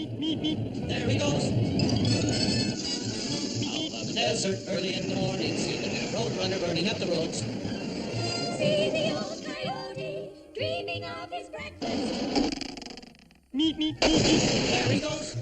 There he goes. Out of the desert early in the morning, see the road runner burning up the roads. See the old coyote dreaming of his breakfast. There he goes.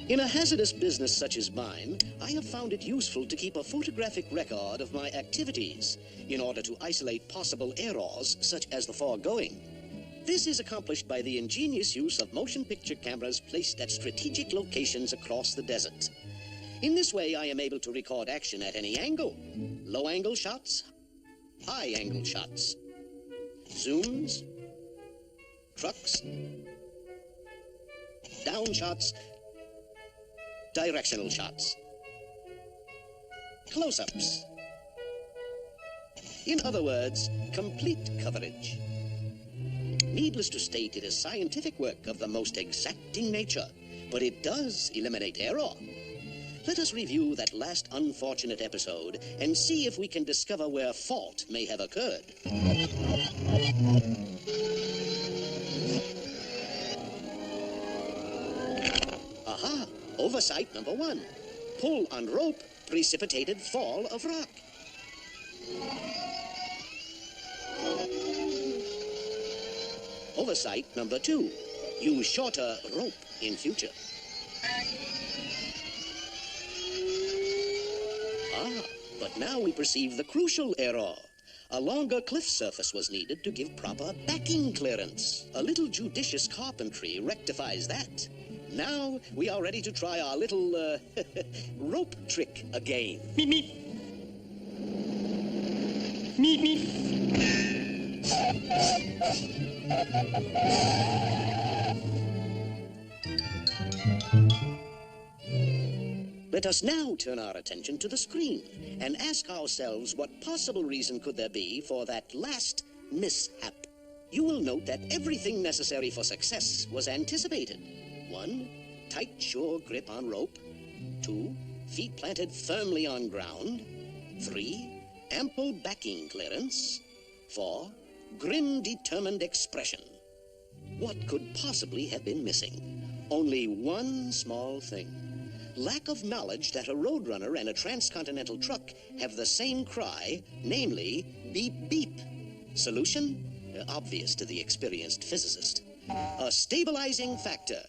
In a hazardous business such as mine, I have found it useful to keep a photographic record of my activities in order to isolate possible errors such as the foregoing. This is accomplished by the ingenious use of motion picture cameras placed at strategic locations across the desert. In this way, I am able to record action at any angle. Low-angle shots, high-angle shots, zooms, trucks, down shots, directional shots, close-ups. In other words, complete coverage. Needless to state, it is scientific work of the most exacting nature, but it does eliminate error. Let us review that last unfortunate episode and see if we can discover where fault may have occurred. Aha! Oversight number 1. Pull on rope precipitated fall of rock. Oversight number 2. Use shorter rope in future. But now we perceive the crucial error. A longer cliff surface was needed to give proper backing clearance. A little judicious carpentry rectifies that. Now we are ready to try our little rope trick again. Meep, meep. Meep, meep. Let us now turn our attention to the screen and ask ourselves what possible reason could there be for that last mishap. You will note that everything necessary for success was anticipated. 1, tight, sure grip on rope. 2, feet planted firmly on ground. 3, ample backing clearance. 4, grim, determined expression. What could possibly have been missing? Only one small thing. lack of knowledge that a roadrunner and a transcontinental truck have the same cry, namely, beep, beep. Solution? Obvious to the experienced physicist. A stabilizing factor.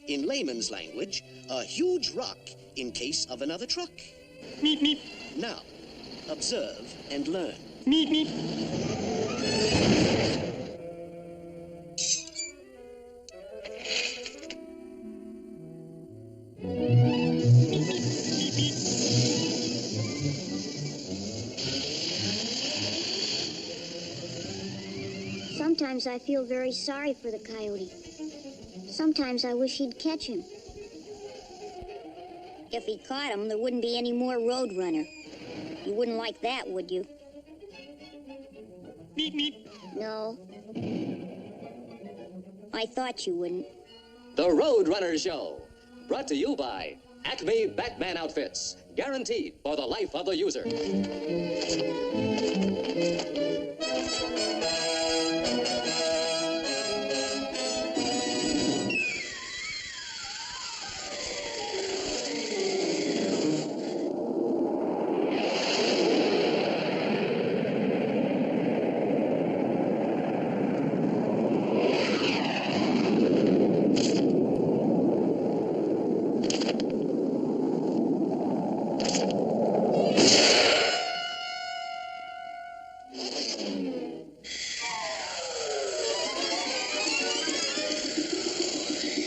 In layman's language, a huge rock in case of another truck. Meep, meep. Now, observe and learn. Meep, meep. Sometimes I feel very sorry for the coyote. Sometimes I wish he'd catch him. If he caught him, there wouldn't be any more Roadrunner. You wouldn't like that, would you? Meep, meep. No. I thought you wouldn't. The Roadrunner Show, brought to you by Acme Batman Outfits, guaranteed for the life of the user.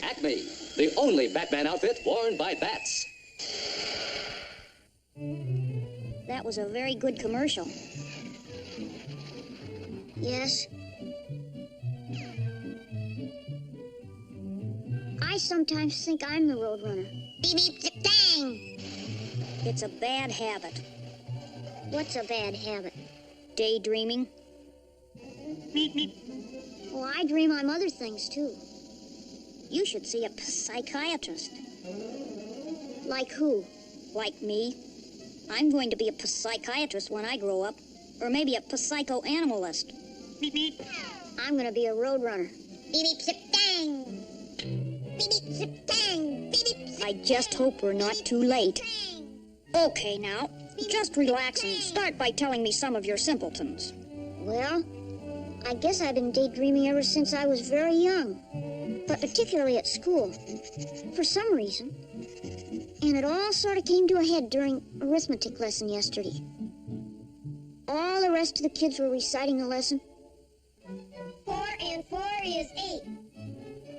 Acme, the only Batman outfit worn by bats. That was a very good commercial. Yes. I sometimes think I'm the Roadrunner. Beep, beep, zip, dang! It's a bad habit. What's a bad habit? Daydreaming. Meep, meep. Well, I dream on other things, too. You should see a psychiatrist. Like who? Like me. I'm going to be a psychiatrist when I grow up. Or maybe a psychoanalyst. Meep, meep. I'm gonna be a Roadrunner. Beep, beep, zip, dang! Beep, beep, zip, dang! Beep, beep, zip, I just hope we're not too late. dang! Okay, now, just relax and start by telling me some of your simpletons. Well, I guess I've been daydreaming ever since I was very young. But particularly at school. For some reason. And it all sort of came to a head during arithmetic lesson yesterday. All the rest of the kids were reciting the lesson. 4 and 4 is 8.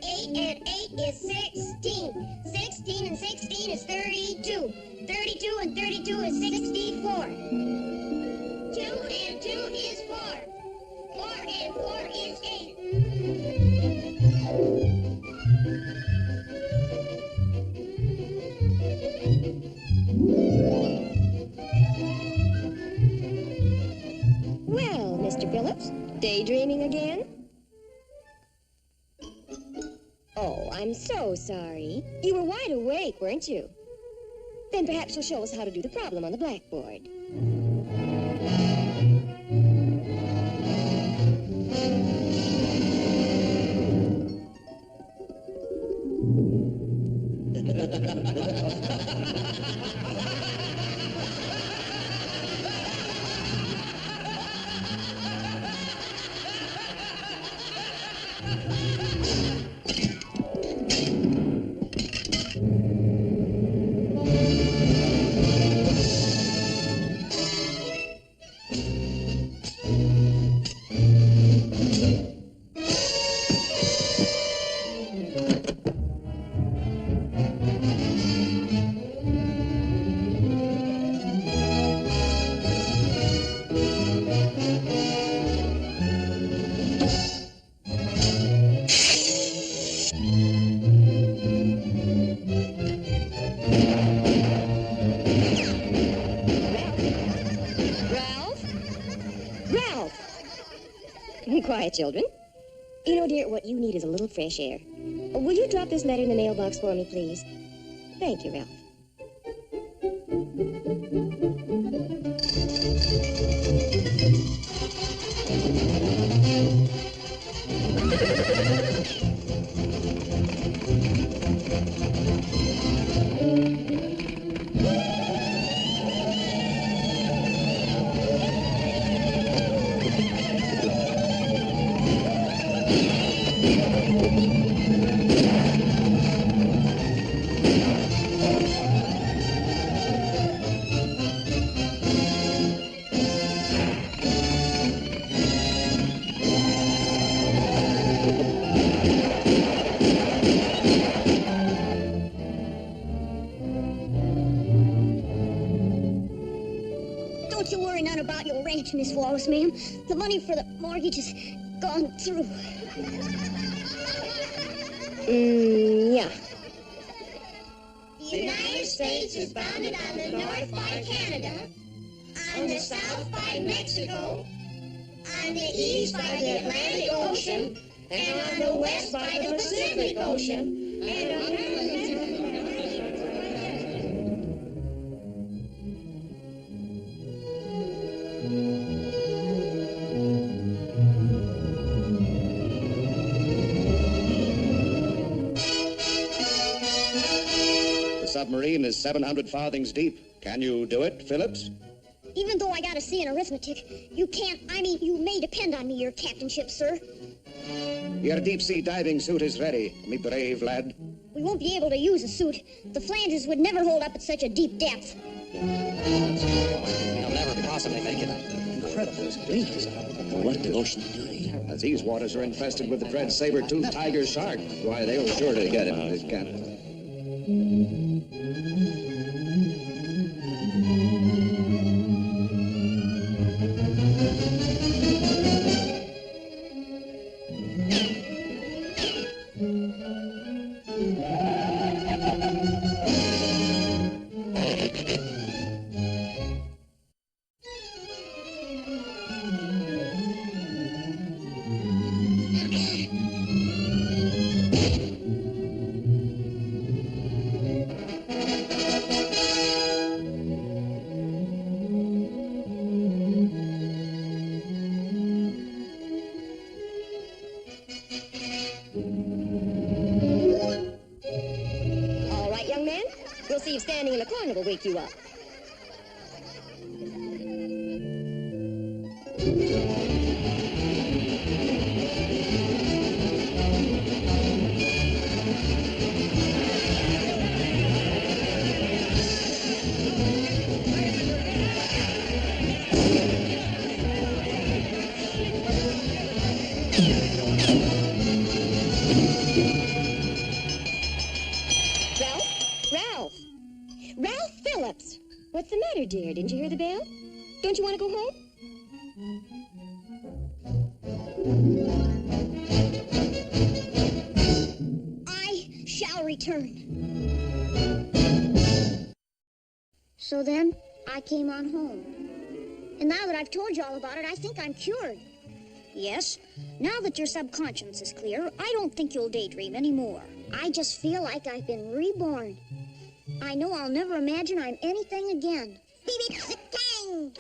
8 and 8 is 16. 16 and 16 is 32. 32 and 32 is 64. 2 and 2 is 4. 4 and 4 is 8. Well, Mr. Phillips, daydreaming again? Oh, I'm so sorry. You were wide awake, weren't you? Then perhaps you'll show us how to do the problem on the blackboard. Quiet, children. You know, dear, what you need is a little fresh air. Will you drop this letter in the mailbox for me, please? Thank you, Ralph. Don't you worry none about your ranch, Miss Wallace, ma'am. The money for the mortgage is gone through. Yeah. The United States is bounded on the north by Canada, on the south by Mexico, on the east by the Atlantic Ocean, and on the west by the Pacific Ocean, and on... The submarine is 700 farthings deep. Can you do it, Phillips? Even though I got a C in arithmetic, you may depend on me, your captainship, sir. Your deep-sea diving suit is ready, me brave lad. We won't be able to use a suit. The flanges would never hold up at such a deep depth. They'll never possibly make it. Incredible. What the ocean doing? As these waters are infested with the dread saber-toothed tiger shark, why, they'll surely get him, this captain. All right, young man. We'll see if standing in the corner will wake you up. Ralph Phillips! What's the matter, dear? Didn't you hear the bell? Don't you want to go home? I shall return. So then, I came on home. And now that I've told you all about it, I think I'm cured. Yes, now that your subconscious is clear, I don't think you'll daydream anymore. I just feel like I've been reborn. I know I'll never imagine I'm anything again. Beep, beep, zip, tang!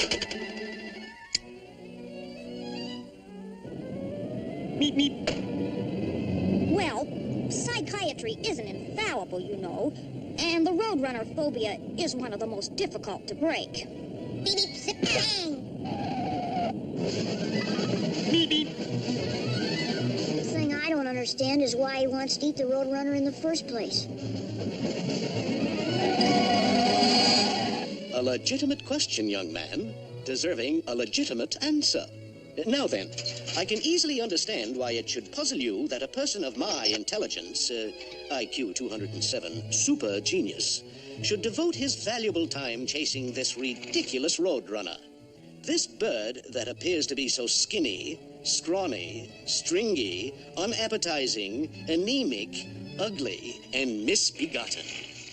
Meep, meep. Well, psychiatry isn't infallible, you know, and the Roadrunner phobia is one of the most difficult to break. Beep, beep, zip, tang! Beep, beep. The thing I don't understand is why he wants to eat the Roadrunner in the first place. A legitimate question, young man, deserving a legitimate answer. Now then, I can easily understand why it should puzzle you that a person of my intelligence, IQ 207, super genius, should devote his valuable time chasing this ridiculous roadrunner. This bird that appears to be so skinny, scrawny, stringy, unappetizing, anemic, ugly, and misbegotten.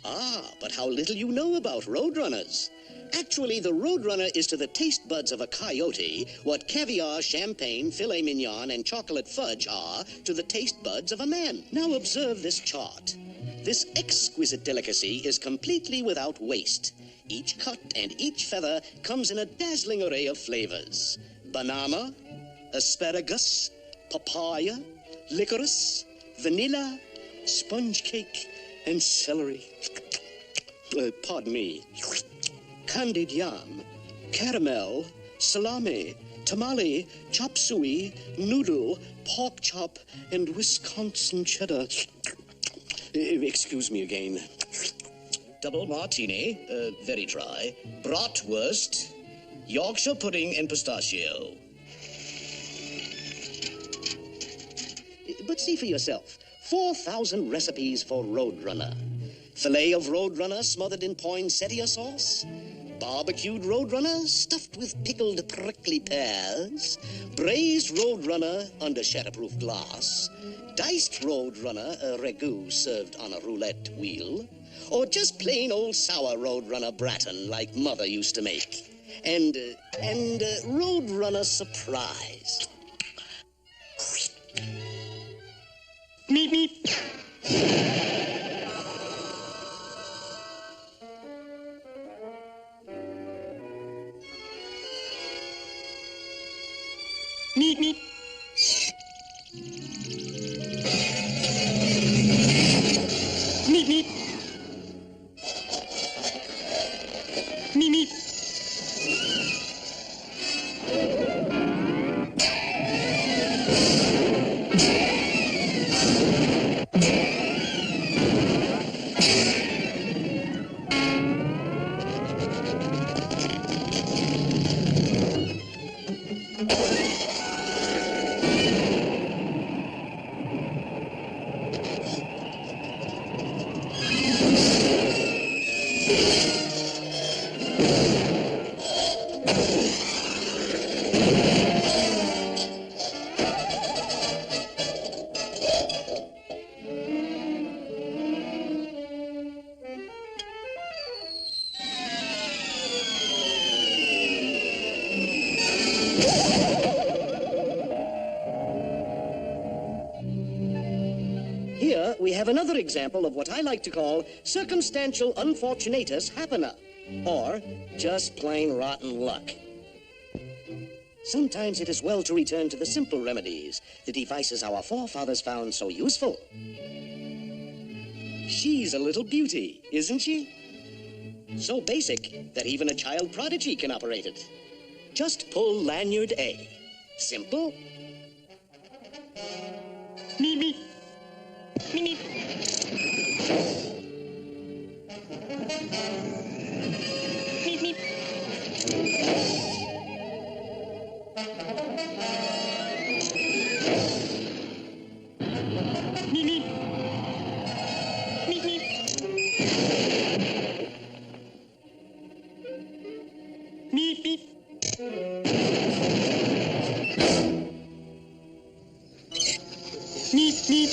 Ah, but how little you know about roadrunners. Actually, the roadrunner is to the taste buds of a coyote what caviar, champagne, filet mignon, and chocolate fudge are to the taste buds of a man. Now observe this chart. This exquisite delicacy is completely without waste. Each cut and each feather comes in a dazzling array of flavors. Banana, asparagus, papaya, licorice, vanilla, sponge cake, and celery. Pardon me. Candied yam, caramel, salami, tamale, chop suey, noodle, pork chop, and Wisconsin cheddar. Excuse me again. Double martini, very dry, bratwurst, Yorkshire pudding, and pistachio. But see for yourself. 4,000 recipes for Roadrunner. Filet of Roadrunner smothered in poinsettia sauce. barbecued Roadrunner stuffed with pickled prickly pears, braised Roadrunner under shatterproof glass, diced Roadrunner, a ragout served on a roulette wheel, or just plain old sour Roadrunner Bratton like Mother used to make. And Roadrunner Surprise. Meep, meep. Meep, meep. Meep, meep. Meep, meep. Here we have another example of what I like to call circumstantial unfortunatus happener, or just plain rotten luck. Sometimes it is well to return to the simple remedies, the devices our forefathers found so useful. She's a little beauty, isn't she? So basic that even a child prodigy can operate it. Just pull lanyard A. Simple. Meep, meep. Meep, meep. Meep, meep. Meep, meep. Meep, meep. Meep, meep. Meep, meep.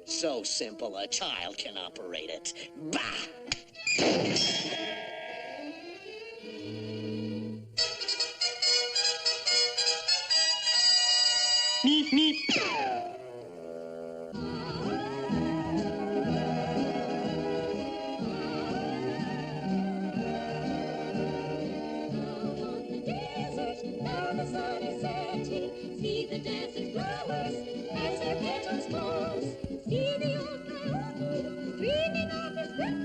So simple a child can operate it. Bah! Meep, meep. Now the sun is setting. See the dancing flowers as their petals close. See the old coyote dreaming of his breakfast.